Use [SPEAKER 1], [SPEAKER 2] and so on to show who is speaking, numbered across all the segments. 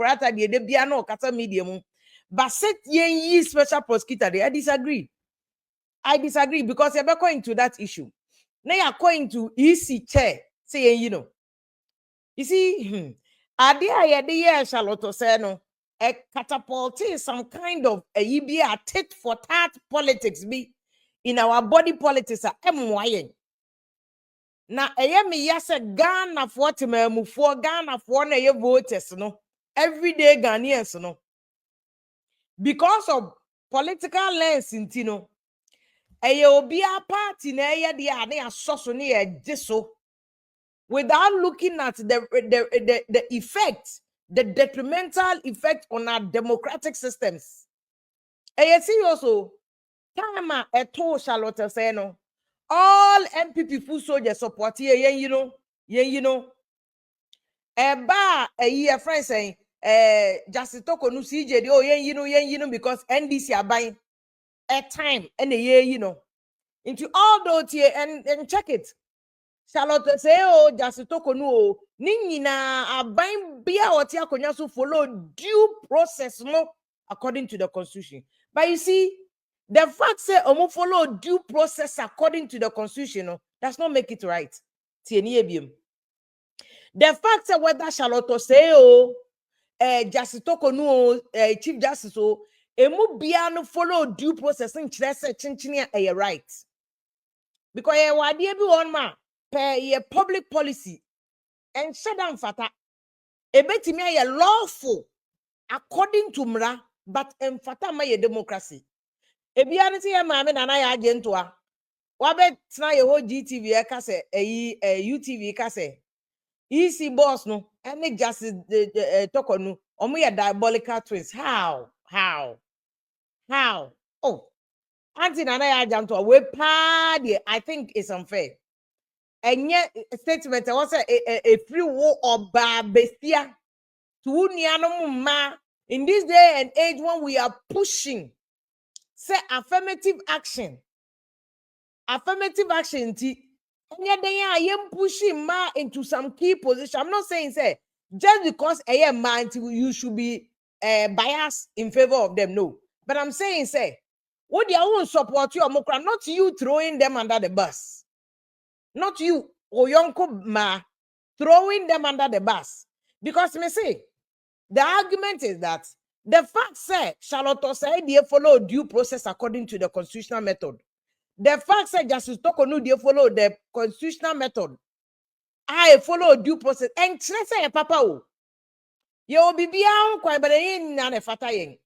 [SPEAKER 1] prata de bia no kata media mu. But set ye special prosecutor there. I disagree because you're going to that issue. Now you're going to EC chair, say you know. You see, idea the Charlotte say no, a catapult is some kind of a tit for tat politics be in our body politics are MYN. Now me yes a Ghana for move for Ghana for na voters no everyday Ghanaians no because of political lens in Tino. Obi a party na de ade asoso na ye so without looking at the effect, the detrimental effect on our democratic systems. See also time a to Charlotte say no all MPP full soldier support here you know ba a year friend saying just Torkonoo CJ oh you know because NDC are buying a time and a year you know into all those here and check it. Charlotte say oh just Torkonoo ni nyina aban bia oti akonya so follow due process no according to the constitution. But you see the fact say omo follow due process according to the constitution no does not make it right. The fact say whether Charlotte say oh just Torkonoo chief justice oh emu bia no follow due process nkyere say chinchini a right. Because ye wade bi won ma per public policy and shut down fata ebetimi aye lawful according to mra but fata ma ye democracy ebia ne ye maame na Yaa Jantuah wa be tena ye ho GTV e ka se UTV ka se EC boss no ene justice Torkonoo omo ye diabolical twins how oh Auntie Yaa Jantuah we party I think it's unfair. And yet, statement was a free war of bestia to ma in this day and age when we are pushing say affirmative action and yet they are pushing ma into some key position. I'm not saying say just because a man you should be biased in favor of them, no, but I'm saying say what they won't support you not you throwing them under the bus. Not you, Oyonko Ma, throwing them under the bus. Because me say, the argument is that the fact say Charlotte said they follow due process according to the constitutional method. The fact say Justice Torkonoo they follow the constitutional method. I follow due process. And say papa o. Yo bibia kwa bere na ne fata yen.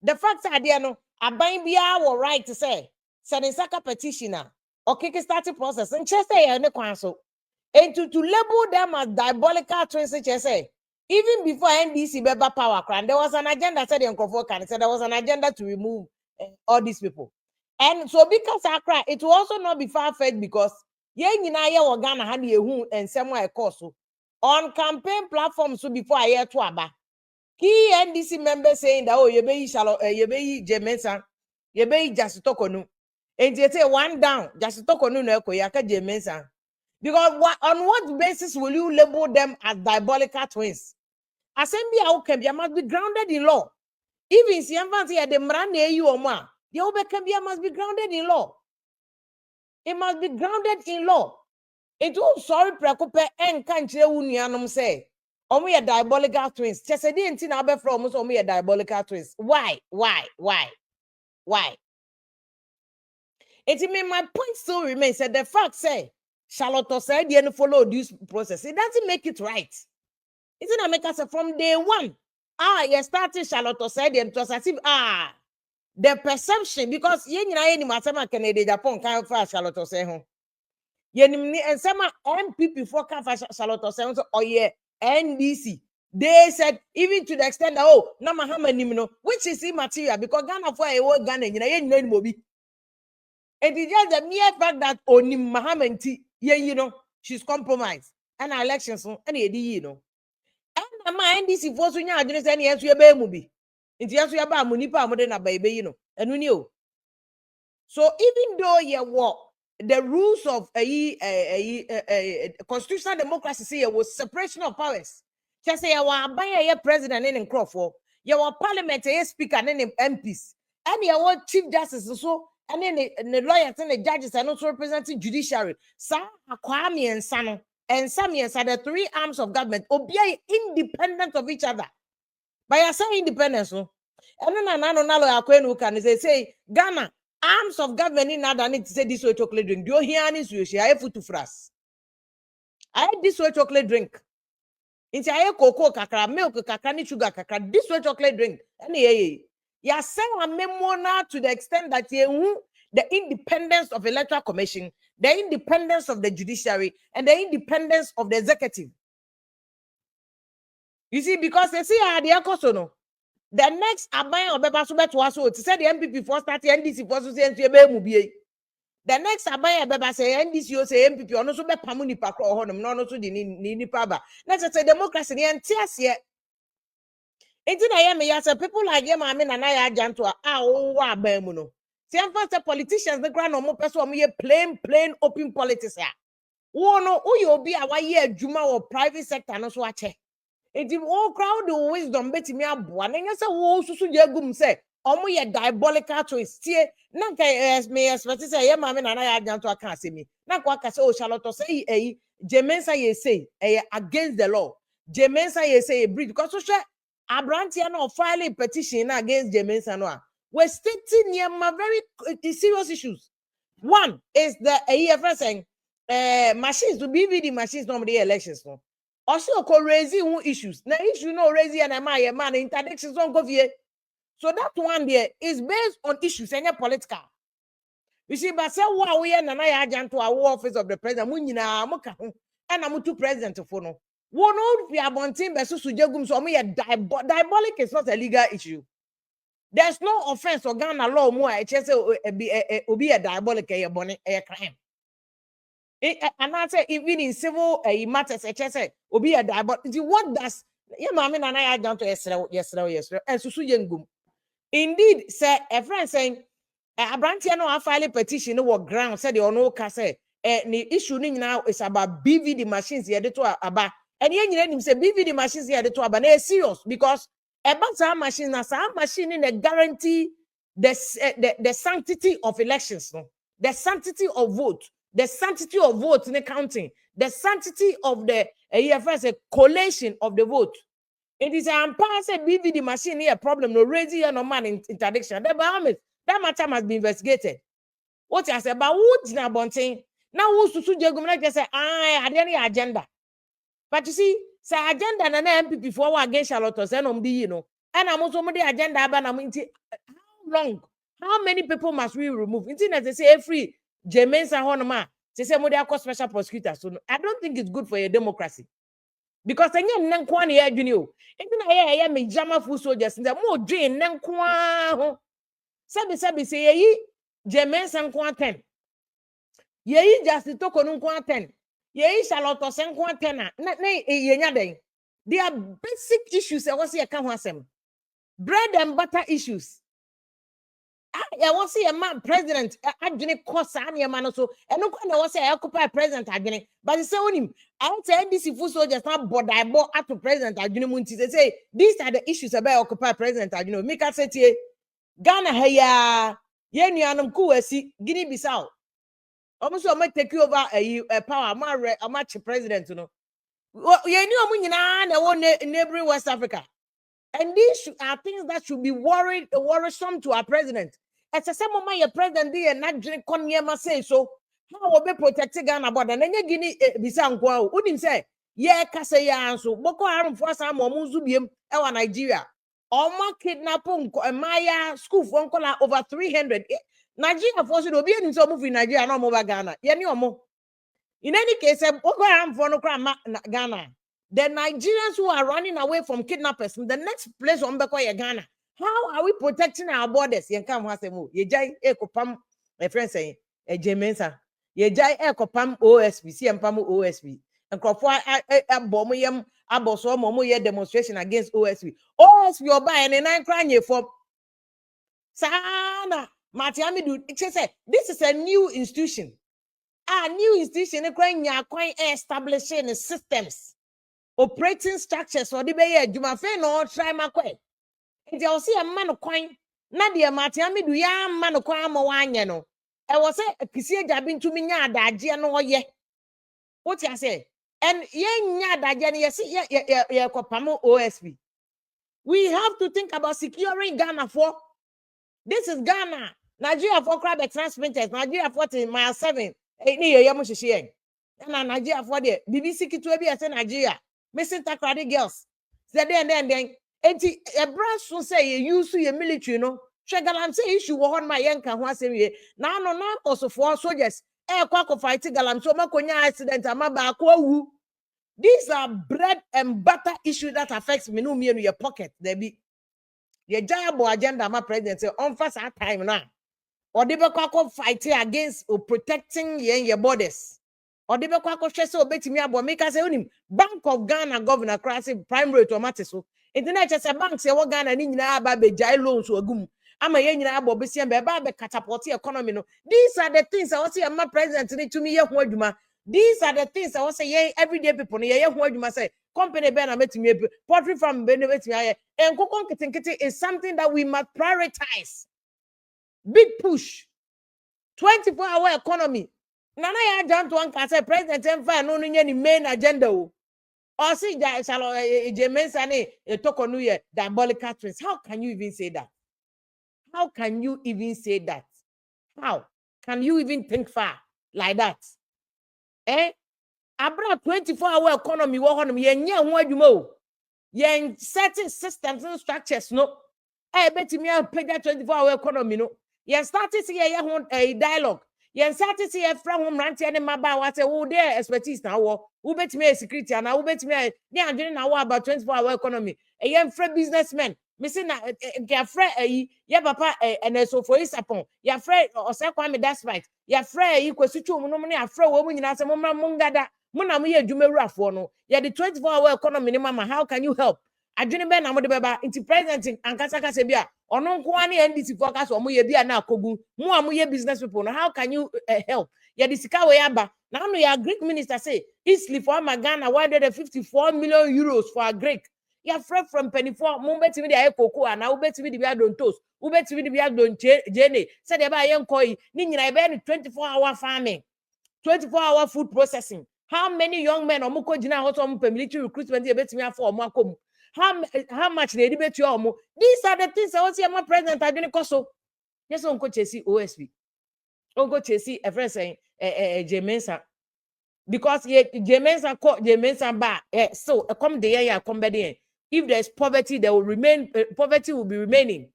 [SPEAKER 1] The fact say they no aban bia wo right to say saka petitioner or kick-starting process and just say any council and to label them as diabolical twins say even before NDC beba power crime there was an agenda said in Kofokan said there was an agenda to remove all these people and so because Accra it will also not be far-fetched because Ghana had and somewhere course on campaign platforms so before I hear to aba key NDC members saying that oh you be Gyimie you be just Torkonoo. And you say one down, just Torkonoo no yaka Gyimie. Because on what basis will you label them as diabolical twins? Assembly Okembia must be grounded in law. Even si fancy the Mrane you or ma, the Obekembia must be grounded in law. It must be grounded in law. It will sorry preocupe and can't unianum say. Omo ye diabolical twins. Chesedi enti na be from us omo ye diabolical twins. Why? It mean my point still remains that the fact say Charlotte said you follow this process. It doesn't make it right. It doesn't make us from day one. You started Charlotte said it was as if the perception because any matter Canada Japan can't for Charlotte say home. And some MPP for Charlotte say oh yeah NDC. They said even to the extent that oh nama which is immaterial because Ghana for a whole Ghana you and it's just the mere fact that Onim Mohammed she's compromised and elections and you know. And my NDC force when you address any answer your baby movie. It's just your bam munipa more than a baby, you know, and we knew. So even though you walk the rules of a constitutional democracy say was separation of powers. Just say our buy president in Crawford, your parliament speaker and MPs, and your chief justice so and then the lawyers and the judges are also representing judiciary. Sa Kwame and Sano and Samians are the three arms of government, obey independent of each other. By a saying independence, no. And then another can say Ghana arms of government in other need to say this way chocolate drink. Do you hear any sushi? I have food to fras. I had this way chocolate drink. Into I cocoa kakra, milk kakra, ni sugar kakra, this way chocolate drink. Any ya say a memo to the extent that you the independence of electoral commission, the independence of the judiciary, and the independence of the executive. You see, because they see how the no. The next abaya obeba so beto aso to say the MPP for start NDC for so say be the next abaya beba say NDC o say MPP ono so be pamu nipa kro ho no no so di ni nipa ba na say democracy ni ente ase enti na ye me ya say people like ye ma me na Yaa Jantuah o wa ba mu no say say politicians the ground no mo person o ye plain open politics ya wo no wo ye obi a wa ye adwuma wo private sector no so ache. It is all crowd wisdom betimi aboa na nya say wo susu jegum say omo ye diabolical choice tie na nka me expect say ye ma me na Yaa Jantuah kan asemi na kwa ka say o Charlotte say Gyimie ye say against the law Gyimie ye say breach because so abrantia no file a petition against Gyimie no we stating my very serious issues. One is the first saying machines to BVD machines normally elections no also raising issues. Now issue no raising and my man interdictions don't go via. So that one there is based on issues and political. You see, but say what we are Yaa Jantuah office of the president, Munina Moka, and I'm two president for no. One old we are bonting versus Sujagum, so me a diabolic is not a legal issue. There's no offense or Ghana law more. I just say be a diabolic a crime. And I say even in civil matters, I just say be a diabolic. What does your mommy and Yaa Jantuah yesterday, and Susu Yengum. Indeed, say a friend saying. Abrantia no a file petition no ground said the ono ka say the issue now is about BVD machines here to aba and yen say BVD machines here to aba na serious because about some machine na some machine in a guarantee the sanctity of elections no the sanctity of vote in the counting the sanctity of the first a collation of the vote. It is a BVD machine here problem no raising no man interdiction that matter must be investigated. What I say about what's na bonting now who's to jegum like say I any agenda. But you see, say agenda na MPP for against Charlotte say no be and I'm also the agenda about how long, how many people must we remove? Internet they say free Gyimie honoma say mo dey special prosecutor. So I don't think it's good for a democracy. Because any nankwa na ya adwini o. Enti na ya me jama full soldiers nda mo dwen nankwa ho. Sabi say ye Gyimie nko 10. Ye just Torkonoo nko 10. Ye Charlotte nko 10 na ye nya den. There are basic issues e was ye ka ho asem. Bread and butter issues. I was see a man president adwene kosa na man so eno kwa na was say occupy president adwene but say onim I say NDC full soldiers na bodaibo at president adwene munti say these are the issues about occupy president adwene make us say tie Ghana heya ye nuanom kuwasi Guinea Bissau almost o take over a power match president no ye ni omu nyina na wo neighboring West Africa. And these are things that should be worrisome to our president. As a some of your president, they are not drink Konyama say so. How will be protected Ghana border? And then you Guinea Bissau, who didn't say, yeah, Kasaya and so Boko Haram for some or Muzubium, our Nigeria. Or more kidnapping, Maya school phone call over 300. Nigeria force will be in some movie Nigeria, no more Ghana. Yeah, no more. In any case, Boko Haram for no crime Ghana. The Nigerians who are running away from kidnappers, the next place on Ghana. How are we protecting our borders? You can't have them. You jai ekopam, my friend saying, a Gyimie. You jai ekopam OSP, see and pamu OSP. And Crawford bomb aboso momo demonstration against OSP. OSP you're buying and I'm crying for Sana Matiami do it says this is a new institution. A new institution, establishing systems. operating structures or the be juma fe no try makwe. Nti I will see a man coin na de matiami do ya man coin ama wanye no. I was say kisi jabin to me nya adaje no ye. What you say? And ye nya adaje no ye kopamo OSP. We have to think about securing Ghana for. This is Ghana. Nigeria for crab transmitters. Nigeria for mile 7. Ni ye mo hihye. Na Nigeria for the BBC kitu ebi ase Nigeria. Missing takrade girls. Say then. Enti a branch so say you use your military no. Galam say issue wo hon ma yenka ho asem ye. Na no na also for soldiers. Kwa fight galam so makonya accident amaba akwa wu. These are bread and butter issues that affects me no me in your pocket. There be your job agenda, my president say on fast time now. Or they be fighting against or protecting your borders. Or they be so betting me about make us say Bank of Ghana governor crashing primary automatic so. Internet just a bank say what Ghana need na ba be jai loans so agum. Ama yen nyina abo besi be ba be catapult economy no. These are the things I want say my president need to me ye ho adwuma. These are the things I want say yeah, everyday people ye ho adwuma say company be na metimi poultry farm be na metimi aye. And kokon kitinkiti is something that we must prioritize. Big push. 24-hour economy. Nana Yaa Jantuah can say president enfa no ni main agenda o. Or see that shall Gyimie sane Torkonoo ye diabolical twins. How can you even say that? How can you even say that? How can you even think far like that? Abra 24-hour economy wo honom ye nya ho adwuma o. Ye certain systems and structures no. Betimi a pega 24-hour economy no. Ye started see ye ho a dialogue. Ye started see ye from home rant and maba wa say wo there expertise na wo. Wo betimi security na wo betimi ni adwene na wo about 24-hour economy. Ye free businessmen. Me say na ye free ye papa and so for isapon. Ye free osekwame that's right. Ye free kwesutwu mu no ne afre wo mu nyina say mo mra mungada. Muna mu ye dwumerafo no. Ye the 24-hour economy ni mama how can you help? Adwene be na mo de beba inti president ankasa kasa bia ono nko ani NDC focus o mo ye bia na akogu mo amoye business people no how can you help? Ye the sika we aba na no ya Greek minister say easily for Ghana 154 million euros for a Greek. Ya from penny for mo betimi de ayekoko ana wo betimi de bia don toast wo betimi de bia don jene say de ba ye nkoi ni nyina e be 24-hour farming 24-hour food processing. How many young men omuko jina hoto omu military recruitment e betimi afọ omu akom. How much they debate you omu. These are the things I want to see my president adwene koso. Yes onko chesi OSP. Onko chesi e friend saying Gyimie because Gyimie ba so come the year come be there. If there's poverty there will remain poverty will be remaining.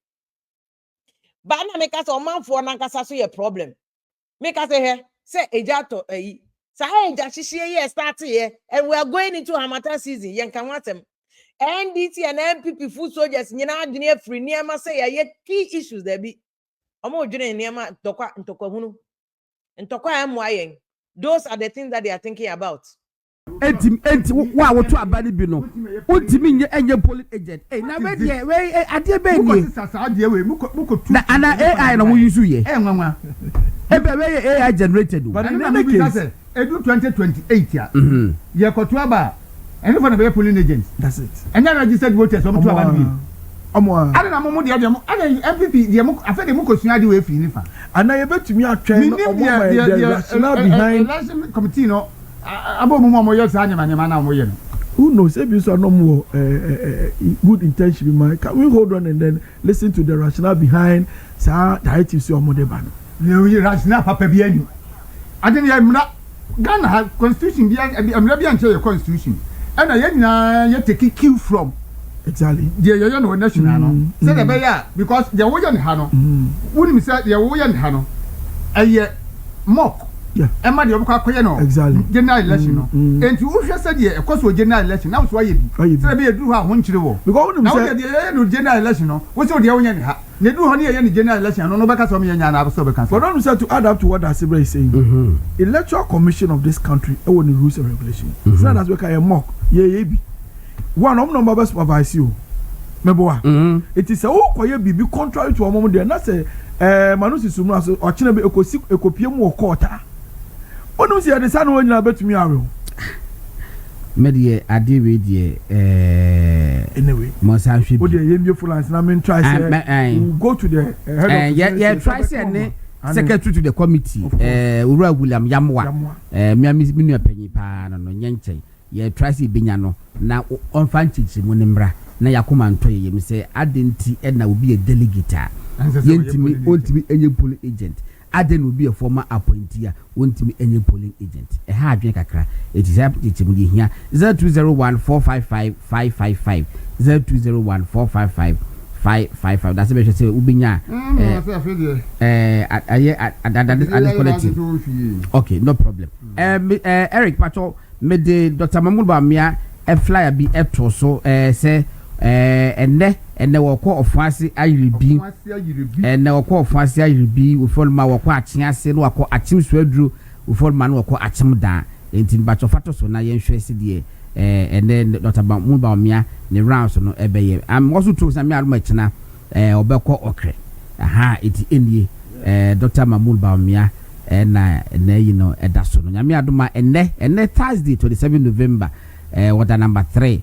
[SPEAKER 1] But na make us oman for na kasa so your problem. Make us say ejato Say eja start here and we are going into Hamatan season. Yen kan watem. NDT and MPP food soldiers nyina adwene free niema say ye key issues there be. Omo odwene niema ntokwa hunu. Ntokwa amwayen. Those are the things that they are thinking about.
[SPEAKER 2] Enti wa woto abani bi no. Untimi nye enye police agent. Na we de we ade be ni.
[SPEAKER 3] Sasa ade we muko
[SPEAKER 2] na ana AI na wo use ye.
[SPEAKER 3] Nwanwa.
[SPEAKER 2] Ebe we AI generated.
[SPEAKER 3] But in that case, edu 2028 ya. Ye koto aba. Any for the polling agents.
[SPEAKER 2] That's it.
[SPEAKER 3] And then registered voters omo to abani.
[SPEAKER 2] Omo.
[SPEAKER 3] Ada na momo de ade mo. Ada MPP de mo afa de mo kosua de we fi nifa.
[SPEAKER 2] Ana ye betumi atwen omo ma de rational behind
[SPEAKER 3] election committee no. Abo mo mo yo sa nyama na mo ye no.
[SPEAKER 2] Who knows? If you saw no more good intention in mind, can we hold on and then listen to the rationale behind sa directives or modebano?
[SPEAKER 3] You rationale papa bi anu. Adeni ya mra Ghana ha constitution bi amra bi anche your constitution. And na ye nyina ye take cue from
[SPEAKER 2] exactly.
[SPEAKER 3] The yo no national no. Say the be ya because the wo ye ne ha no. Woni mi say the wo ye ne ha no. Eye mock.
[SPEAKER 2] Yeah.
[SPEAKER 3] Emma de obukwa koye no.
[SPEAKER 2] Exactly.
[SPEAKER 3] General election no. Enti wo hwe say de ekoso general election na so aye bi. Say be eduru ha ho nchire wo.
[SPEAKER 2] Because when
[SPEAKER 3] say de no general election no, wo say de wo nya ne ha. Na eduru ho ne ye ne general election no beka so me nya na so beka.
[SPEAKER 2] But don't say to add up to what Asibra is saying. Electoral Commission of this country e won the rules and regulations. So that's why I mock. Ye bi. One of number best supervise you. Meboa. It is a koye bibi contrary to omom there na say manusi sumu aso o chine be ekosi ekopie mu o court. Onu si ade sa no nyina betumi awe.
[SPEAKER 4] Media adi we die
[SPEAKER 2] anyway
[SPEAKER 4] Monsa should
[SPEAKER 2] be the fullance na me try say go to the head of
[SPEAKER 4] yeah try say secretary to the committee Ura William Yamwa me minu apanyi pa no nyenchen ye try say benya no na on fan chichi mu nimra na yakoma ntoye yem say adenti e na obi a delegate yentimi ontimi enye polling agent aden obi a former appointee ontimi enye polling agent ha adwen kakra it is up chichi mu hia 0201455555 0201455555 that's be say ubinya okay no problem Eric Pacho me de Dr. Mahmoud Bamia a flyer be to so say ene woko ofuase ayiribi ene woko ofuase ayiribi we follow ma woko achiase no wako achim suaduru we follow ma no wako achim dan enti Bacho fato so na yen hwese de ene Dr. Mahmoud Bamia ne rounds no ebeye am also to say me aduma china obekọ okre aha eti enie Dr. Mahmoud Bamia na you know edaso no nyame aduma ene Thursday 27 November water number 3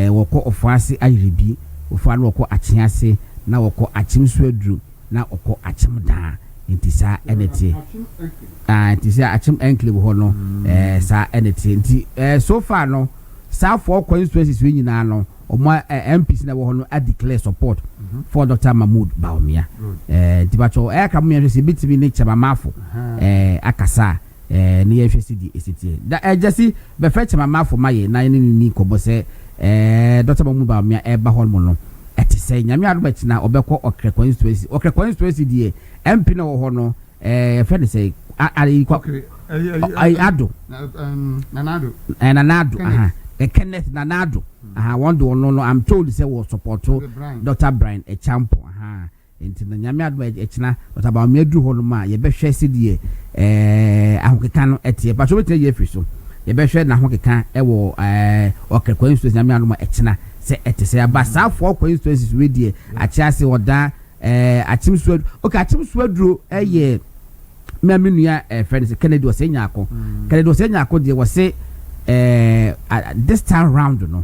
[SPEAKER 4] woko ofuase ayiribi ofuano woko achiase na woko achimsuadru na woko achimda intisa eneti intisa achim enclave ho no sa eneti nti so far no sa for constituencies we nyina no omo MPs na wo ho no a declare support for Dr. Mahmoud Bawumia dibacho ka mo yehwe se bitimi ne chamamafo akasa ne yehwe se di esiti da jasi be fe chamamafo maye na ni kobo se Dr. Mahmoud Bawumia ba ho mo no eti se nyame ado ba kina obekọ okre constituency die MP na wo ho no fe de se ado nanado aha Kenneth Nanado one do no I'm told say was support Dr. Brian Echampo enti na nyame ado echina Dr. Bawumia du ho no ma ye be hwe se de ahokeka no etie ba so betre ye friso ye be hwe na ahokeka e wo okre constituency nyame ado ma echina se etese aba sa for constituencies we de achiase oda achimsuad okay achimsuadro ye memenua friends Kennedy Osenya akọ Kennedy Osenya akọ de wo se this time round no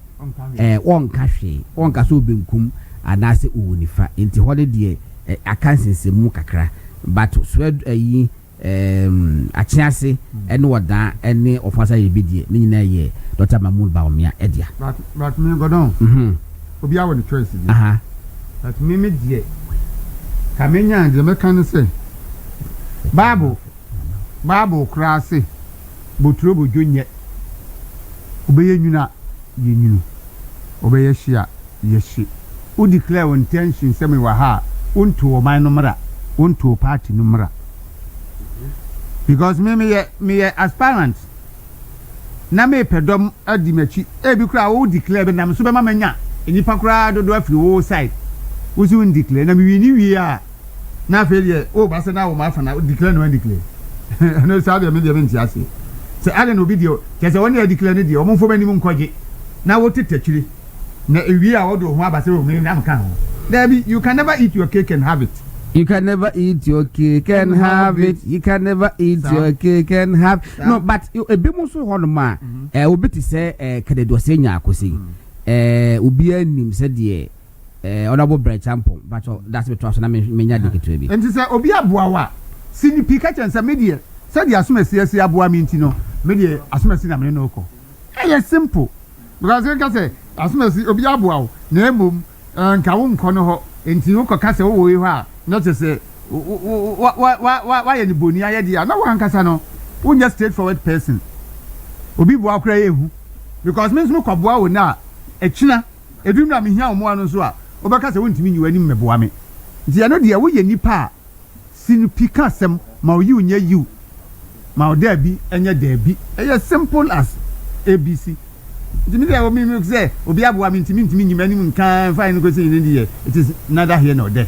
[SPEAKER 4] one kahwe one kaso benkum anase uwunifa enti holiday akansensemu kakra but swed yi achiase ene woda ene ofasa yebidie ni nyina ye Dr. Mahmoud Bawumia edia
[SPEAKER 3] but me godon obi awo the choice di but me die kamenya de me kan say babu krase boturo bojonye obeye nyuna ye nyunu obeye hia ye hye o declare on intention say me wa ha unto man no mra unto party no mra because me aspirant na me pedom adimachi e bi kura o declare be na so be manya enipa kura dodo afiri wo side wo si un declare na me wi a na failure o ba se na wo ma fa na declare no declare no sabe me de menti ase se ale no video kese woni e declare ne de o monfo bani mu nkoje na wo tetatwire na ewi a wo do ho abase wo me na mka ho Debbie, you can never eat your cake and have it.
[SPEAKER 4] You can never eat your cake and have it. You can never eat your cake and have. No, but a bit more so on ma. Obi ti say Kennedy Osenya akosi. Obi anim said the honorable Brian Echampo, but that's what trust na me nya de ketu bi.
[SPEAKER 3] And say obi aboawa. Sini pika chan say media. Said the asumesi esi aboa mi ntino. Media asumesi na me no ko. It's simple. Because you can say asumesi obi aboawo na emom nka wo nkono ho enti wo koka se wo wo ho a not to say why any boni aye dia na wan kasa no wo just straightforward person obi bo akura yehu because me so ko boa wo na echina edum na me hia wo mo anu so a obeka se wo ntimi nyi wani meboa me dia no dia wo ye nipa sinu pika sem ma wo nya you ma wo da bi enya da bi e simple as ABC. Jimmy there me say obi aboa me ntimi nyi mani mu nkan fine go say ni it is neither here nor there.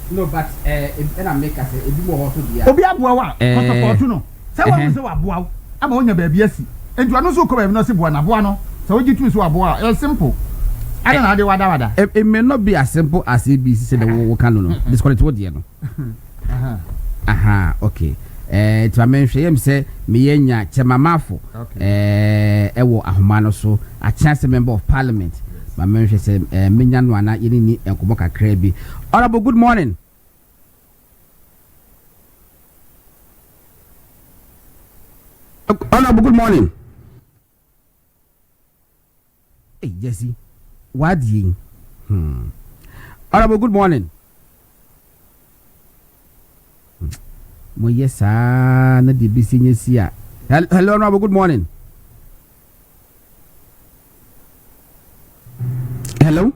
[SPEAKER 4] No, but and I make us a bit more to the
[SPEAKER 3] obi aboa wa support no say wa say wa aboa ama onya ba bia si enti anu so ko ba no se boa na boa no say we gitu so aboa it's simple I don't know the wada
[SPEAKER 4] it may not be as simple as ABC said the wo can no disqualify what there no okay to amenhwe yem say me yenya chemamafo ewo ahoma no so a chance member of parliament ma menhwe say menya no ana yeni ni enkomo kakra bi. Honorable, good morning. Honorable, good morning. Hey, Jesse. What you? Honorable, good morning. Mo yes, na the business here. Hello, Honorable, good morning. Hello.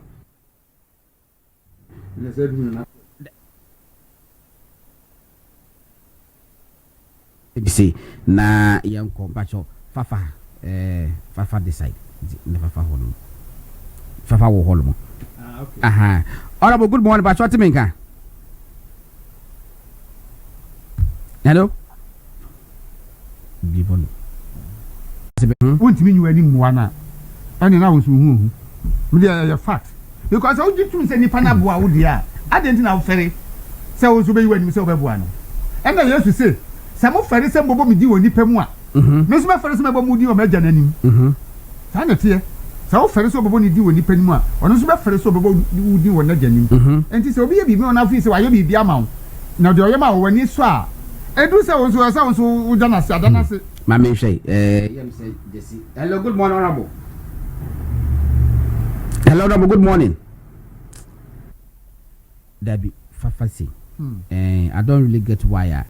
[SPEAKER 4] See na young compacho Fafa Fafa decide na Fafa holo Fafa wo holo. Okay. Honorable, good morning, but what mean ka? Hello. Give on.
[SPEAKER 3] Won't mean you any mwana. And now was who? Really a fact. Because I would do any panabua would ya. I didn't know ferry. So was obey when you saw one. And I used to say, some of ferry some bobo me do any pemwa. Miss my ferry some bobo or majanin. Sanity. So ferry so bobo do any penma. Or no super ferry so bobo do one again. And this will be on our face while you be amount. Now the Oyama when you saw. I do so so done as I say.
[SPEAKER 4] Mammy say, Jesse. Hello, good morning, Honorable. Hello, Honorable, good morning. Debbie, Fafa say, I don't really get why